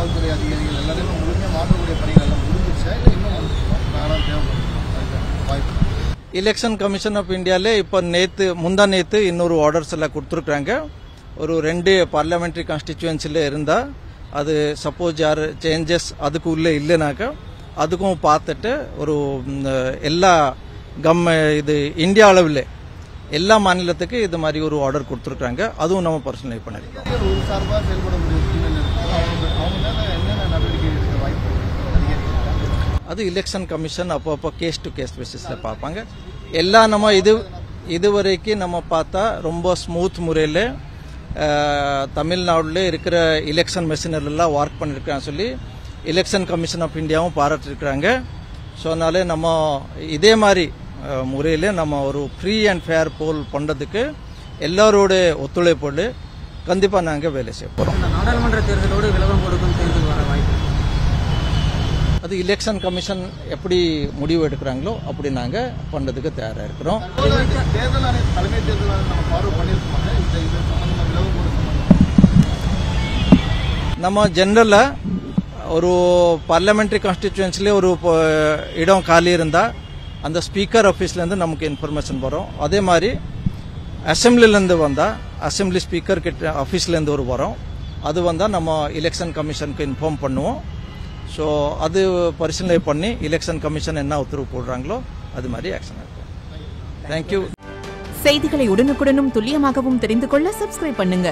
காவல்துறை அதிகாரிகள் எல்லாரையுமே முழுமையாக மாற்றக்கூடிய பணிகள் எல்லாம் முடிஞ்சிருச்சா இல்லை இன்னும் காலம் தேவைப்படும் வாய்ப்பு? எலெக்ஷன் கமிஷன் ஆஃப் இந்தியாவிலே இப்போ முந்தா நேற்று இன்னொரு ஆர்டர்ஸ் எல்லாம் கொடுத்துருக்குறாங்க. ஒரு 2 பார்லிமெண்ட்ரி கான்ஸ்டிச்சுவன்சியில் இருந்தால் அது சப்போஸ் யார் சேஞ்சஸ் அதுக்கு உள்ளே இல்லைனாக்கா அதுக்கும் பார்த்துட்டு ஒரு எல்லா இது இந்தியா அளவில் எல்லா மாநிலத்துக்கு இது மாதிரி ஒரு ஆர்டர் கொடுத்துருக்காங்க. அதுவும் நம்ம பர்சனலைஸ் பண்ணிருக்கோம். ஒரு சார்பாக செயல்பட முடியும் அது எலெக்ஷன் கமிஷன் அப்பப்போ கேஸ் டு கேஸ் பேசிஸில் பார்ப்பாங்க. எல்லாம் நம்ம இதுவரைக்கும் நம்ம பார்த்தா ரொம்ப ஸ்மூத் முறையில் தமிழ்நாடுல இருக்கிற எலெக்ஷன் மெஷினரிலாம் ஒர்க் பண்ணிருக்கான்னு சொல்லி எலெக்ஷன் கமிஷன் ஆஃப் இந்தியாவும் பாராட்டிருக்கிறாங்க. ஸோ அதனால நம்ம இதே மாதிரி முறையில் நம்ம ஒரு ஃப்ரீ அண்ட் ஃபேர் போல் பண்ணுறதுக்கு எல்லாரோட ஒத்துழைப்போடு கண்டிப்பாக நாங்கள் வேலை செய்ய போகிறோம். நாடாளுமன்ற தேர்தலோடு விலகம் கொடுக்கும் தேர்தல் வர வாய்ப்பு அது எலெக்ஷன் கமிஷன் எப்படி முடிவு எடுக்கிறாங்களோ அப்படி நாங்கள் பண்ணுறதுக்கு தயாராக இருக்கிறோம். தேர்தல் ஆணைய தலைமை தேர்தல் நம்ம ஃபாலோ பண்ணியிருக்கோம். நம்ம ஜெனரலாக ஒரு பார்லிமெண்ட்ரி கான்ஸ்டிச்சுவன்சிலே ஒரு இடம் காலி இருந்தால் அந்த ஸ்பீக்கர் ஆஃபீஸ்லேருந்து நமக்கு இன்ஃபர்மேஷன் வரும். அதே மாதிரி அசம்பிளிலேருந்து வந்தால் அசம்பிளி ஸ்பீக்கர் கிட்ட ஆஃபீஸ்லேருந்து ஒரு வரும். அது வந்தால் நம்ம எலெக்ஷன் கமிஷனுக்கு இன்ஃபார்ம் பண்ணுவோம். ஸோ அது பரிசீலனை பண்ணி எலெக்ஷன் கமிஷன் என்ன உத்தரவு போடுறாங்களோ அது மாதிரி ஆக்ஷன் எடுப்போம். தேங்க்யூ. செய்திகளை உடனுக்குடனும் துல்லியமாகவும் தெரிந்து கொள்ள சப்ஸ்கிரைப் பண்ணுங்க.